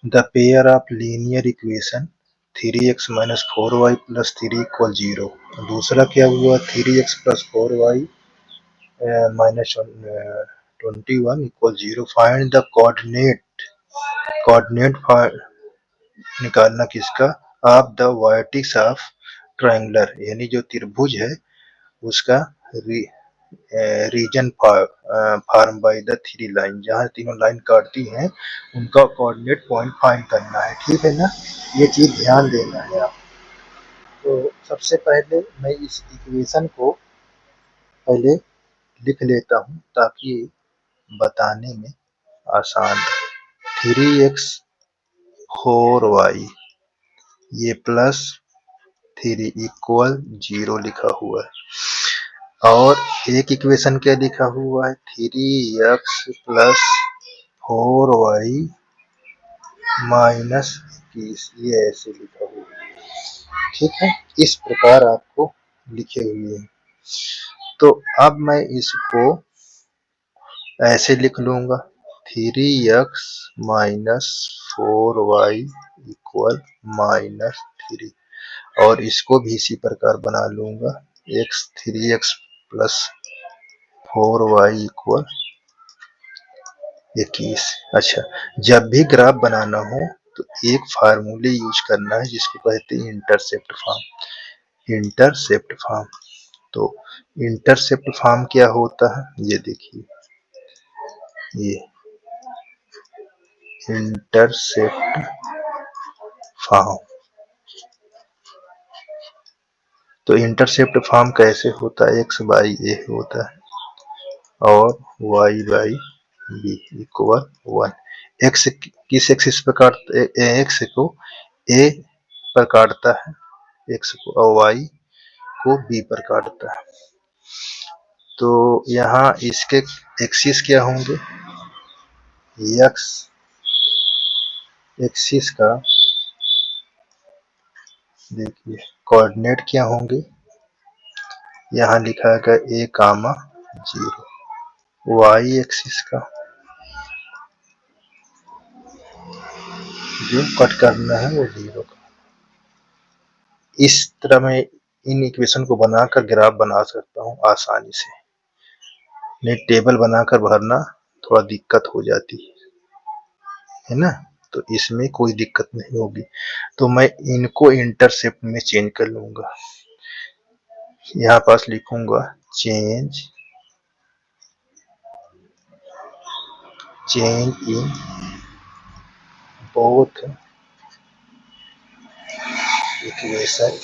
The pair of linear equation 3x minus 4y plus 3 equal 0। दूसरा क्या हुआ, 3x plus 4y minus 21 equal 0। Find the coordinate, coordinate निकालना किसका, of the vertex of triangular, यानी जो त्रिभुज है उसका region form by the three line, जहाँ तीनों लाइन काटती हैं उनका कोऑर्डिनेट पॉइंट फाइंड करना है। ठीक है ना, ये चीज ध्यान देना है आप। तो सबसे पहले मैं इस इक्वेशन को पहले लिख लेता हूँ ताकि बताने में आसान। 3x 4y ये प्लस 3 इक्वल 0 लिखा हुआ है, और एक इक्वेशन क्या लिखा हुआ है, 3x प्लस 4y माइनस 21, ये ऐसे लिखा हुआ है। ठीक है, इस प्रकार आपको लिखे हुए हैं। तो अब मैं इसको ऐसे लिख लूंगा, 3x माइनस 4y इक्वल -3, और इसको भी इसी प्रकार बना लूंगा, 3x प्लस 4y इक्वल 21। अच्छा, जब भी ग्राफ बनाना हो तो एक फार्मूले यूज करना है जिसको कहते हैं इंटरसेप्ट फॉर्म। इंटरसेप्ट फॉर्म, तो इंटरसेप्ट फॉर्म क्या होता है, ये देखिए, ये इंटरसेप्ट फॉर्म। तो इंटरसेप्ट फॉर्म कैसे होता है, एक्स बाई ए होता है और y by b equal 1। X किस एक्सिस पर काटता है, एक्स को ए पर काटता है, एक्स को, और वाई को बी पर काटता है। तो यहाँ इसके एक्सिस क्या होंगे, एक्स एक्सिस का देखिए कोऑर्डिनेट क्या होंगे, यहाँ लिखा है ए कामा 0। वाई एक्सिस का जो कट करना है वो 0 का। इस तरह मैं इन इक्वेशन को बनाकर ग्राफ बना सकता हूँ आसानी से। नहीं, टेबल बनाकर भरना थोड़ा दिक्कत हो जाती है ना, तो इसमें कोई दिक्कत नहीं होगी। तो मैं इनको इंटरसेप्ट में चेंज कर लूंगा, यहाँ पास लिखूंगा change in both equation,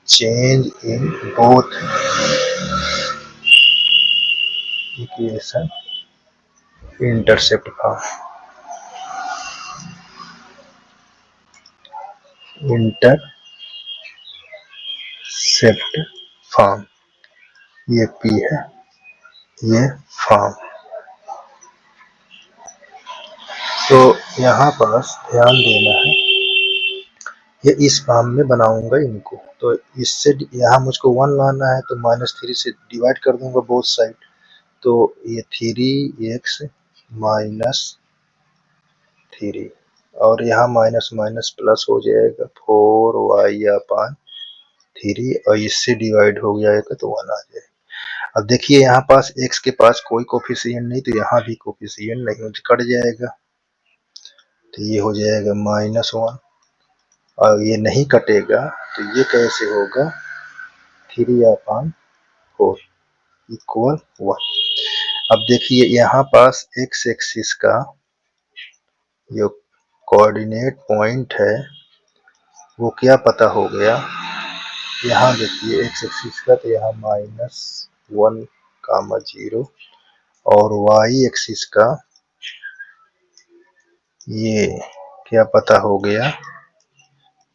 change in both equation intercept form. Intercept form, ये पी है, ये फॉर्म। तो यहाँ पास ध्यान देना है, ये इस फॉर्म में बनाऊंगा इनको। तो इससे यहाँ मुझको 1 लाना है, तो -3 से डिवाइड कर दूंगा बोथ साइड, तो ये 3x माइनस 3, और यहाँ माइनस माइनस प्लस हो जाएगा 4y अपान 3, और इससे डिवाइड हो जाएगा तो 1 आ जाएगा। अब देखिए यहाँ पास x के पास कोई कोफिशिएंट नहीं, तो यहाँ भी कोफिशिएंट नहीं, कट जाएगा, तो ये हो जाएगा -1, और ये नहीं कटेगा तो ये कैसे होगा, 3/4 इक्वल 1। अब देखिए यहाँ पास x एक्सिस का जो कोऑर्डिनेट पॉइंट है वो क्या पता हो गया, यहाँ देखिए x एक्सिस का, तो यहाँ -1, 0, और y एक्सिस का ये क्या पता हो गया,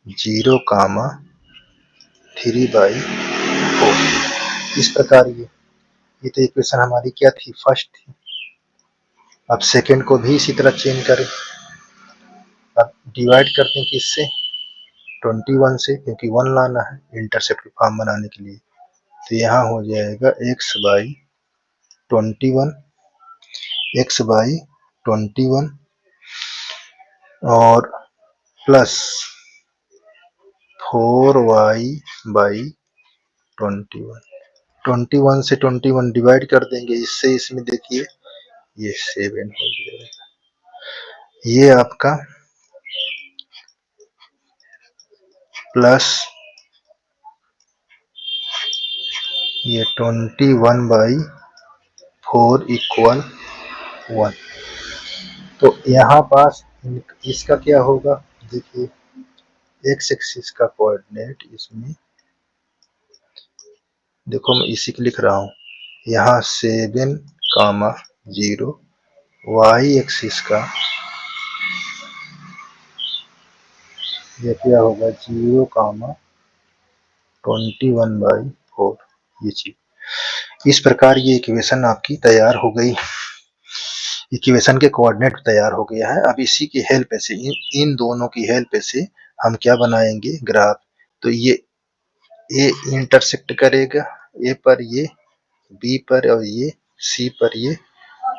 0,3/4। इस प्रकार ये तो इक्वेशन हमारी क्या थी, फर्स्ट थी। अब सेकंड को भी इसी तरह चेंज करें, अब डिवाइड करते हैं किससे, 21 से, क्योंकि 1 लाना है इंटरसेप्ट फॉर्म बनाने के लिए। तो यहाँ हो जाएगा x/21, x/21 21 और प्लस 4y/21। 21 से 21 डिवाइड कर देंगे, इससे इसमें देखिए ये 7 हो जाएगा। ये आपका प्लस ये 21/4 = 1। तो यहाँ पास इसका क्या होगा, देखिए एक्स एक्सिस का कोऑर्डिनेट इसमें देखो, मैं इसी को लिख रहा हूँ यहाँ 7, 0। y एक्सिस का ये क्या होगा 0, 21/4। ये चीज इस प्रकार ये इक्वेशन आपकी तैयार हो गई। इक्वेशन के कोऑर्डिनेट तैयार हो गया है। अब इसी की हेल्प से इन दोनों की हेल्प से हम क्या बनाएंगे ग्राफ। तो ये ए इंटरसेक्ट करेगा ए पर, ये बी पर, और ये सी पर, ये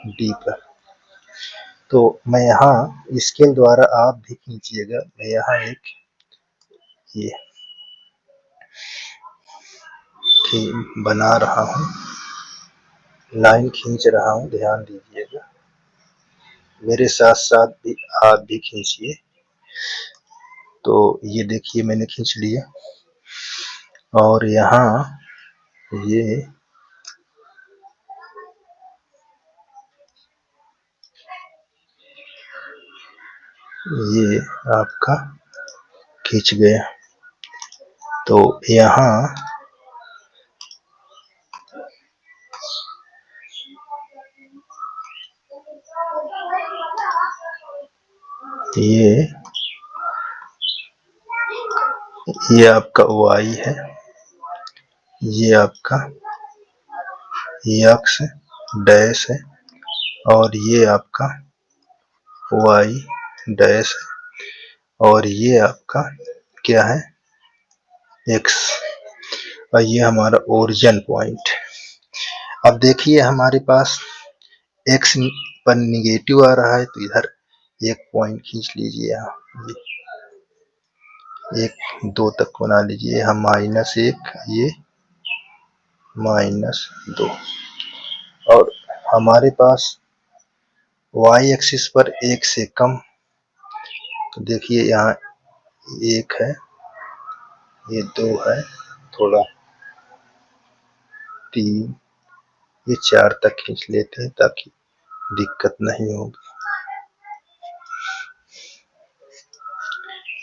डी पर। तो मैं यहाँ स्केल द्वारा आप भी खींचिएगा। मैं यहाँ एक ये बना रहा हूँ, लाइन खींच रहा हूँ, ध्यान दीजिएगा। मेरे साथ साथ भी आप भी खींचिए। तो ये देखिए मैंने खींच लिया, और यहाँ ये आपका खींच गया। तो यहाँ ये आपका y है, ये आपका x डैश है, और ये आपका y डैश है, और ये आपका क्या है x, और ये हमारा ओरिजिन पॉइंट। अब देखिए हमारे पास x पर निगेटिव आ रहा है, तो इधर एक पॉइंट खींच लीजिए, यहाँ 1, 2 तक बना लीजिए। हम -1, ये -2, और हमारे पास y एक्सिस पर 1 से कम, तो देखिए यहाँ 1 है, ये 2 है, थोड़ा 3, ये 4 तक खींच लेते हैं ताकि दिक्कत नहीं होगी,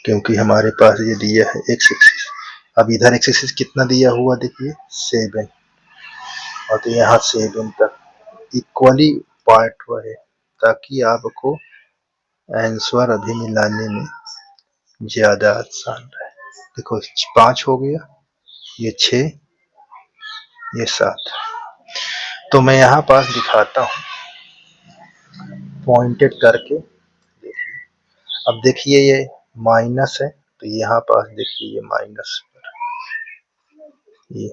क्योंकि हमारे पास ये दिया है x एक्सिस। अब इधर x एक्सिस कितना दिया हुआ देखिए 7, और तो यहाँ 7 तक इक्वली पार्ट रहे, ताकि आपको आंसर अभी मिलाने में ज्यादा आसान रहे। देखो 5 हो गया, ये 6, ये 7। तो मैं यहाँ पास दिखाता हूँ पॉइंटेड करके। अब देखिए ये माइनस है, तो यहाँ पास देखिए ये माइनस पर, ये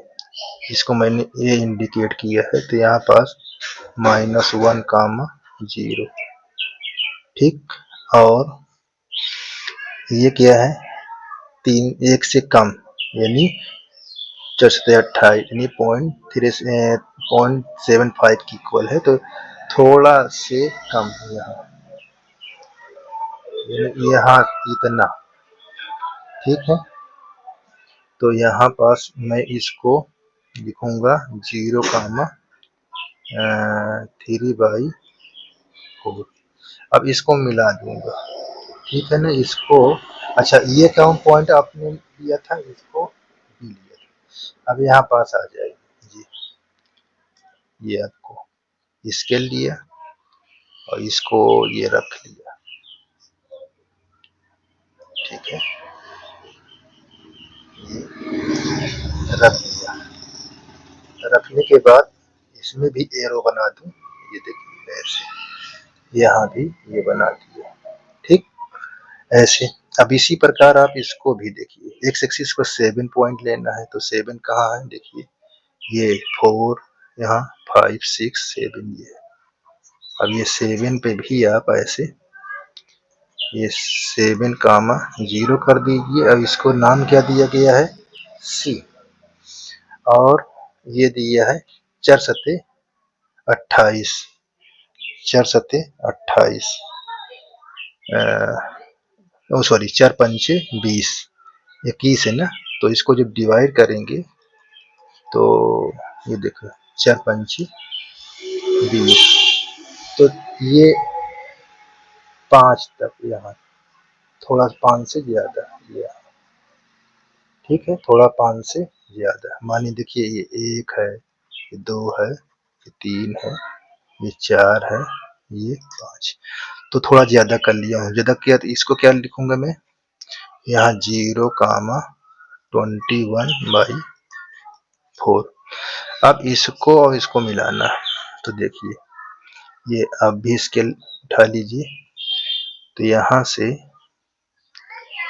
इसको मैंने ये इंडिकेट किया है, तो यहाँ पास -1, 0, ठीक। और ये क्या है 3, 1 से कम, यानी 4/28, यानी 0.75 की इक्वल है, तो थोड़ा से कम यहाँ इतना, ठीक है। तो यहाँ पास मैं इसको लिखूंगा 0,3/4। अब इसको मिला दूंगा, ठीक है ना। इसको अच्छा, ये कौन पॉइंट आपने लिया था, इसको भी लिया था। अब यहाँ पास आ जाएगी ये आपको स्केल लिया, और इसको ये रख लिया, ठीक है, ये रख लिया। रखने के बाद इसमें भी एरो बना दूं, ये देखिए ऐसे, यहाँ भी ये बना दिया, ठीक ऐसे। अब इसी प्रकार आप इसको भी देखिए, एक्स एक्सिस को 7 पॉइंट लेना है, तो 7 कहाँ है देखिए, ये 4, यहाँ 5, 6, 7, ये अब ये 7 पे भी आप ऐसे ये 7, 0 कर दीजिए। अब इसको नाम क्या दिया गया है, C, और ये दिया है 4 सत्ते 28, 4 सत्ते 28, सॉरी 4 पंचे 20, 21 है ना। तो इसको जब डिवाइड करेंगे तो ये देखो 4 पंचे 20, तो ये 5 तक, यहाँ थोड़ा 5 से ज्यादा, ये ठीक है, थोड़ा 5 से ज्यादा। मानिए देखिए ये 1 है, ये 2 है, ये 3 है, ये 4 है, ये 5, तो थोड़ा ज्यादा कर लिया हूँ। ज्यादा किया तो इसको क्या लिखूंगा मैं, यहाँ 0,21/4। अब इसको और इसको मिलाना, तो देखिए ये अब भी स्केल उठा लीजिए, तो यहाँ से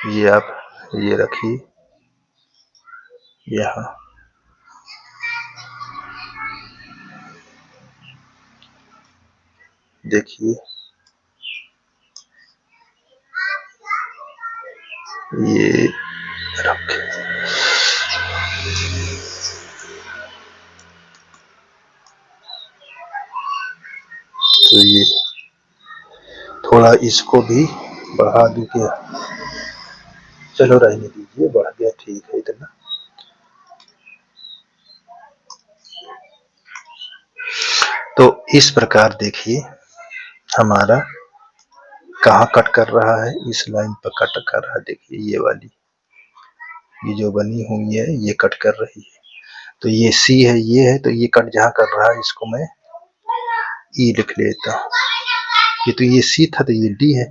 ये आप ये रखिए यहाँ, देखिए ये रखे, तो ये थोड़ा इसको भी बढ़ा दूं क्या, चलो रहने दीजिए, बढ़ गया ठीक है इतना। तो इस प्रकार देखिए हमारा कहाँ कट कर रहा है, इस लाइन पर कट कर रहा है। देखिए ये वाली, ये जो बनी हुई है ये कट कर रही है, तो ये C है, ये है, तो ये कट जहाँ कर रहा है इसको मैं E लिख लेता हूँ। ये तो ये C था, तो ये D है,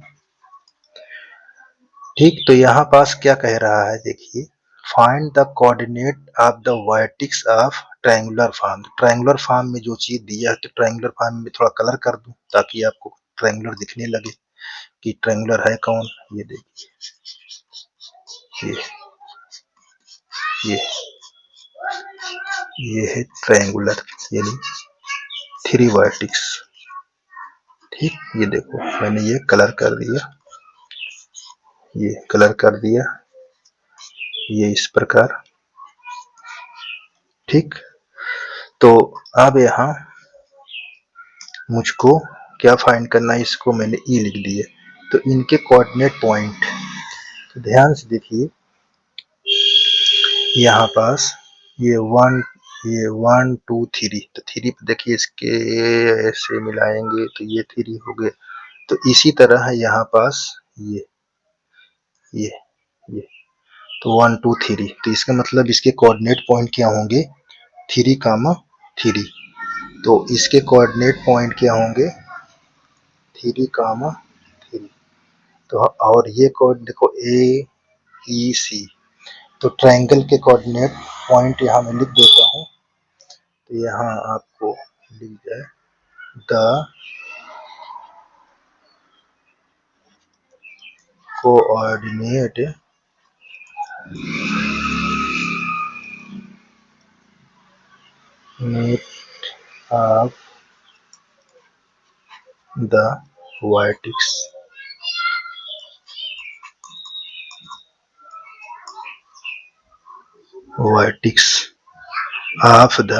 ठीक। तो यहाँ पास क्या कह रहा है, देखिए find the coordinate of the vertex of triangular form. Triangular form में जो चीज दिया है, तो ट्रायंगुलर फॉर्म में थोड़ा कलर कर दूं ताकि आपको ट्रायंगुलर दिखने लगे कि ट्रायंगुलर है कौन। ये देखिए ये ये है ट्रायंगुलर, यानी 3 वर्टेक्स, ठीक। ये देखो मैंने ये कलर कर दिया, ये कलर कर दिया, ये इस प्रकार, ठीक। तो अब यहाँ मुझको क्या फाइंड करना है, इसको मैंने E लिख दिया, तो इनके कोऑर्डिनेट पॉइंट, तो ध्यान से देखिए यहाँ पास ये 1 2 3, तो 3 पे देखिए इसके ऐसे मिलाएंगे तो ये 3 हो गए। तो इसी तरह है यहाँ पास ये ये तो 1 2 3, तो इसका मतलब इसके कोऑर्डिनेट पॉइंट क्या होंगे, 3, तो इसके कोऑर्डिनेट पॉइंट क्या होंगे, 3, तो और ये कोड देखो AEC, तो ट्रायंगल के कोऑर्डिनेट पॉइंट यहाँ मैं लिख देता हूँ, तो यहाँ आपको लिख जाए the coordinate of the vertex of the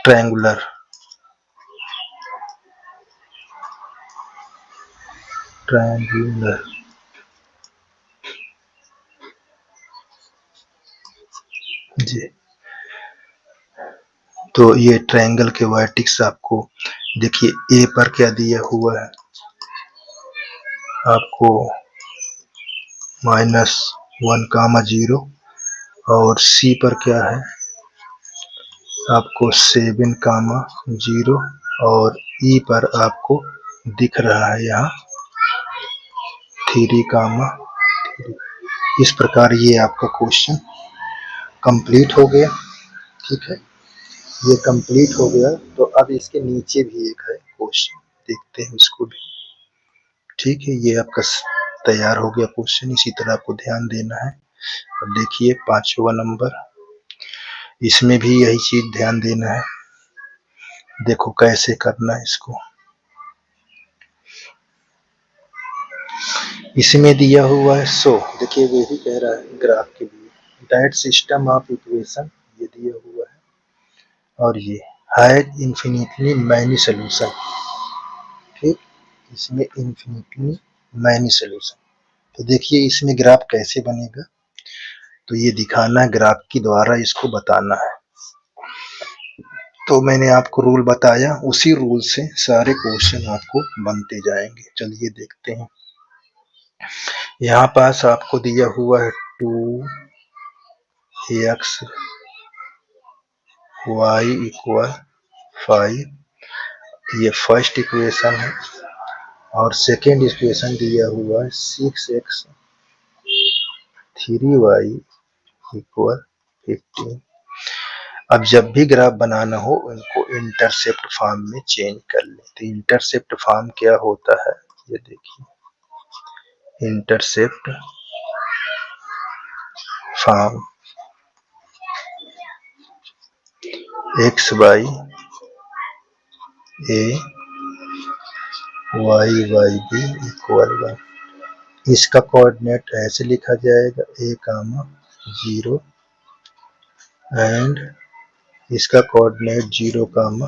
triangular जी। तो ये ट्रायंगल के वर्टेक्स आपको देखिए A पर क्या दिया हुआ है, आपको -1, 0, और C पर क्या है आपको 7, 0, और E पर आपको दिख रहा है यहाँ 3, इस प्रकार ये आपका क्वेश्चन कंप्लीट हो गया, ठीक है। ये कंप्लीट हो गया, तो अब इसके नीचे भी एक है क्वेश्चन, देखते हैं इसको भी, ठीक है। ये आपका तैयार हो गया क्वेश्चन, इसी तरह आपको ध्यान देना है। अब देखिए 5वां नंबर, इसमें भी यही चीज ध्यान देना है। देखो कैसे करना है इसको। इसमें दिया हुआ है 100, देखिए वो ही कह रहा है ग्राफ के लिए दैट सिस्टम ऑफ इक्वेशन, ये दिया हुआ है, और ये हैज इन्फिनिटली मैनी सोल्यूशन। ठीक, इसमें इन्फिनिटली मैनी सोल्यूशन। तो देखिए इसमें ग्राफ कैसे बनेगा, तो ये दिखाना है ग्राफ के द्वारा, इसको बताना है। तो मैंने आपको रूल बताया, उसी रूल से सारे क्वेश्चन आपको बनते जाएंगे। चलिए देखते हैं। यहाँ पास आपको दिया हुआ है 2x y इक्वल 5, ये फर्स्ट इक्वेशन है, और सेकेंड इक्वेशन दिया हुआ है 6x 3y इक्वल 15। अब जब भी ग्राफ बनाना हो इनको इंटरसेप्ट फॉर्म में चेंज कर लें। तो इंटरसेप्ट फॉर्म क्या होता है, ये देखिए, इंटरसेप्ट फॉर्म एक्स वाई ए वाई वाई बी इक्वल 1, इसका कोऑर्डिनेट ऐसे लिखा जाएगा a कामा 0 एंड इसका कोऑर्डिनेट 0 कामा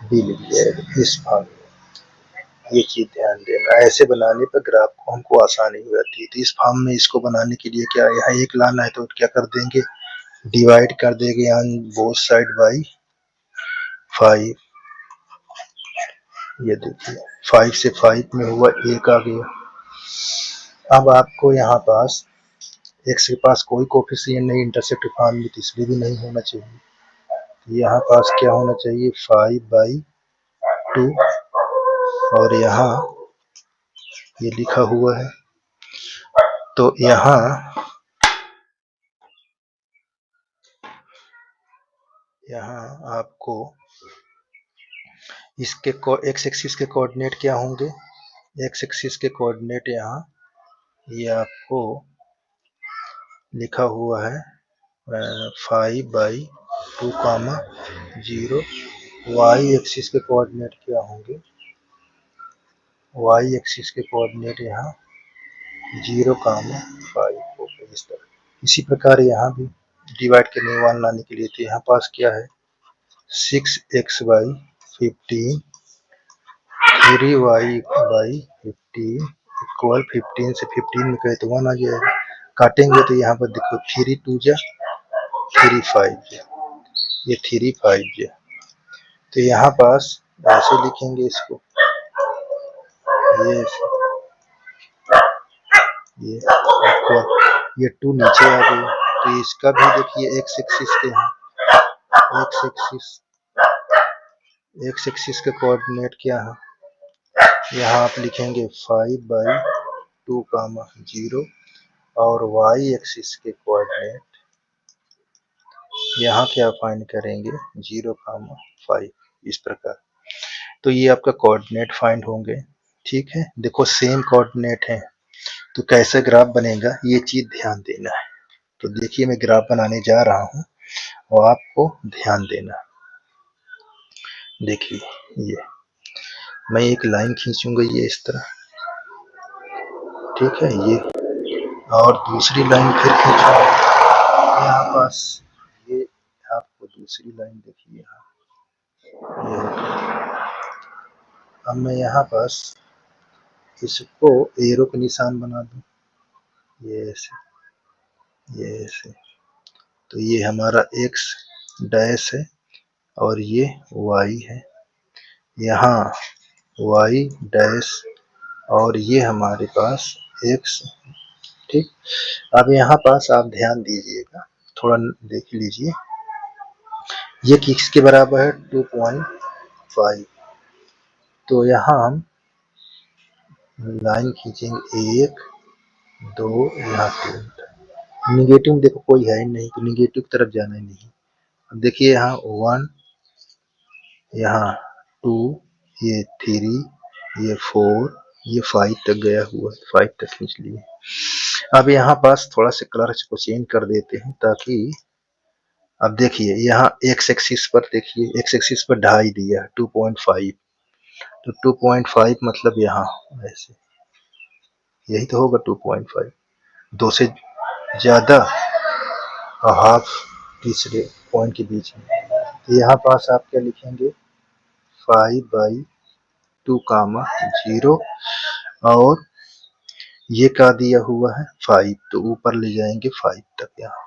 b लिख जाएगा इस फॉर्म में। ये चीज ध्यान देना, ऐसे बनाने पर ग्राफ को हमको आसानी हो जाती है। तो इस फॉर्म में इसको बनाने के लिए क्या, यहाँ एक लाना है तो क्या कर देंगे, डिवाइड कर देंगे यहाँ बोथ साइड बाई 5। ये देखिए 5 से 5 में हुआ 1 आ गया। अब आपको यहाँ पास x के पास कोई कोफिशिएंट नहीं इंटरसेप्ट फॉर्म में, तो इसलिए भी नहीं होना चाहिए। यहाँ पास क्या होना चाहिए 5/2, और यहाँ ये लिखा हुआ है। तो यहाँ आपको इसके एक्स एक्सिस के कोऑर्डिनेट क्या होंगे, एक्स एक्सिस के कोऑर्डिनेट यहाँ ये आपको लिखा हुआ है 5/2 कामा 0। वाई एक्सिस के कोऑर्डिनेट क्या होंगे, वाई एक्सिस के कोऑर्डिनेट यहाँ 0 कामा 5 हो गए इस तरह। इसी प्रकार यहाँ भी डिवाइड करने 1 लाने के लिए, तो यहाँ पास क्या है 6x/15 3y/15 इक्वल 15 से 15 में कहे तो 1 आ जाएगा। काटेंगे तो यहाँ पर देखो 3 2 जा 3 5 जा, ये 3 5 जा, तो यहाँ पास ऐसे लिखेंगे इसको, ये इक्वल, ये 2 नीचे आ गई। तो इसका भी देखिए एक्स एक्सिस के हैं, एक्स एक्सिस के कोऑर्डिनेट क्या है, यहाँ आप लिखेंगे 5/2 कामा 0, और वाई एक्सिस के कोऑर्डिनेट यहाँ क्या फाइंड करेंगे 0 कामा 5, इस प्रकार। तो ये आपका कोऑर्डिनेट फाइंड होंगे। ठीक है, देखो सेम कोऑर्डिनेट है तो कैसे ग्राफ बनेगा ये चीज ध्यान देना है। तो देखिए मैं ग्राफ बनाने जा रहा हूँ और आपको ध्यान देना। देखिए ये मैं एक लाइन खींचूंगा ये इस तरह, ठीक है, ये, और दूसरी लाइन फिर खींचूंगा यहाँ पास, ये आपको दूसरी लाइन देखिए यहाँ, अब मैं यहाँ पास इसको एरो का निशान बना दूं, ये ऐसे, ये ऐसे। तो ये हमारा x डैश है और ये y है, यहाँ y डैश और ये हमारे पास x। ठीक, अब यहाँ पास आप ध्यान दीजिएगा, थोड़ा देख लीजिए, ये किसके बराबर है 2.5। तो यहाँ हम लाइन खींचेंगे 1 2, यहाँ 3, निगेटिव में देखो कोई है ही नहीं तो निगेटिव की तरफ जाना ही नहीं। अब देखिए यहाँ 1, यहाँ 2, ये 3, ये 4, ये 5 तक गया हुआ है, 5 तक खींच लिए। अब यहाँ पास थोड़ा सा कलर को चेंज कर देते हैं ताकि अब देखिए यहाँ एक्स एक्सिस पर देखिए, एक्स एक्सिस पर 2.5 दिया है 2.5, तो 2.5 मतलब यहाँ ऐसे, यही तो होगा 2.5, 2 से ज्यादा और हाफ तीसरे पॉइंट के बीच में। तो यहाँ पास आप क्या लिखेंगे 5/2 और ये क्या दिया हुआ है 5, तो ऊपर ले जाएंगे 5 तक यहाँ,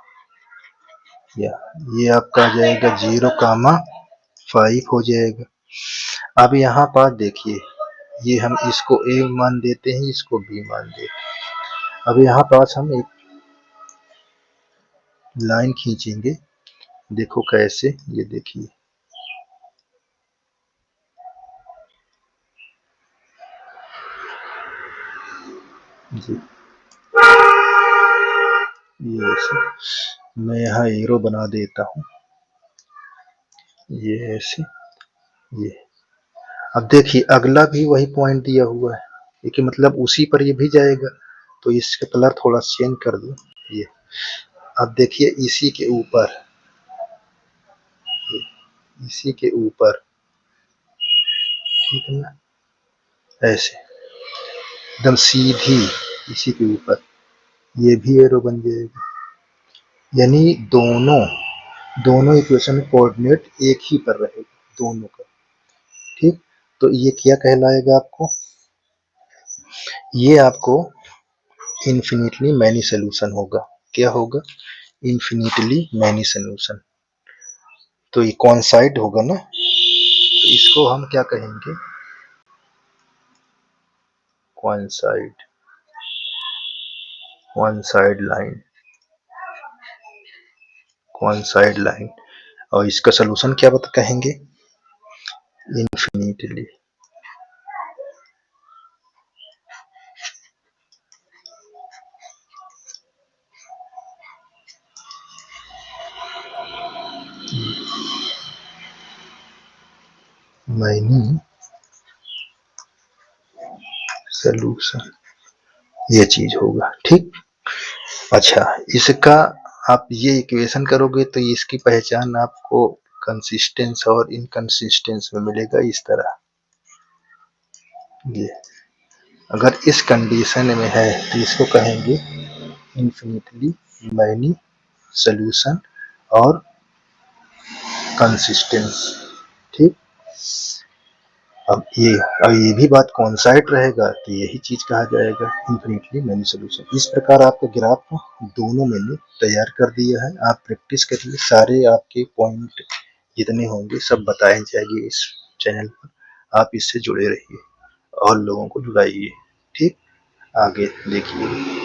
या ये आपका आ जाएगा 0,5 हो जाएगा। अब यहाँ पर देखिए ये हम इसको a मान देते हैं, इसको b मान देते हैं। अब यहाँ पास हम एक लाइन खींचेंगे, देखो कैसे, ये देखिए जी, ये ऐसे मैं यहाँ एरो बना देता हूँ, ये ऐसे, ये अब देखिए अगला भी वही पॉइंट दिया हुआ है, देखिए मतलब उसी पर ये भी जाएगा, तो इसका कलर थोड़ा चेंज कर दो ये। अब देखिए इसी के ऊपर, इसी के ऊपर, ठीक है ना, ऐसे एकदम सीधी इसी के ऊपर ये भी एरो बन जाएगा, यानी दोनों इक्वेशन में कोऑर्डिनेट एक ही पर रहेगा दोनों का, ठीक। तो ये क्या कहलाएगा आपको, ये आपको इन्फिनिटली मैनी सोल्यूशन होगा। क्या होगा, इन्फिनिटली मैनी सोल्यूशन। तो ये कॉन्साइड होगा ना, तो इसको हम क्या कहेंगे, कॉन्साइड, वन साइड लाइन, कॉन्साइड लाइन। और इसका सोल्यूशन क्या बता कहेंगे, इन्फिनिटली मैनी सोल्यूशन, ये चीज होगा, ठीक। अच्छा, इसका आप ये इक्वेशन करोगे तो इसकी पहचान आपको कंसिस्टेंस और इनकंसिस्टेंस में मिलेगा इस तरह, ये अगर इस कंडीशन में है तो इसको कहेंगे इन्फिनिटली मैनी सोल्यूशन और कंसिस्टेंस, ठीक। अब ये भी बात कॉन्साइड रहेगा तो यही चीज कहा जाएगा इन्फिनिटली मैनी सोल्यूशन। इस प्रकार आपका ग्राफ दोनों मैंने तैयार कर दिया है, आप प्रैक्टिस करिए, सारे आपके पॉइंट जितने होंगे सब बताए जाएंगे इस चैनल पर, आप इससे जुड़े रहिए और लोगों को जुड़ाइए, ठीक। आगे देखिए।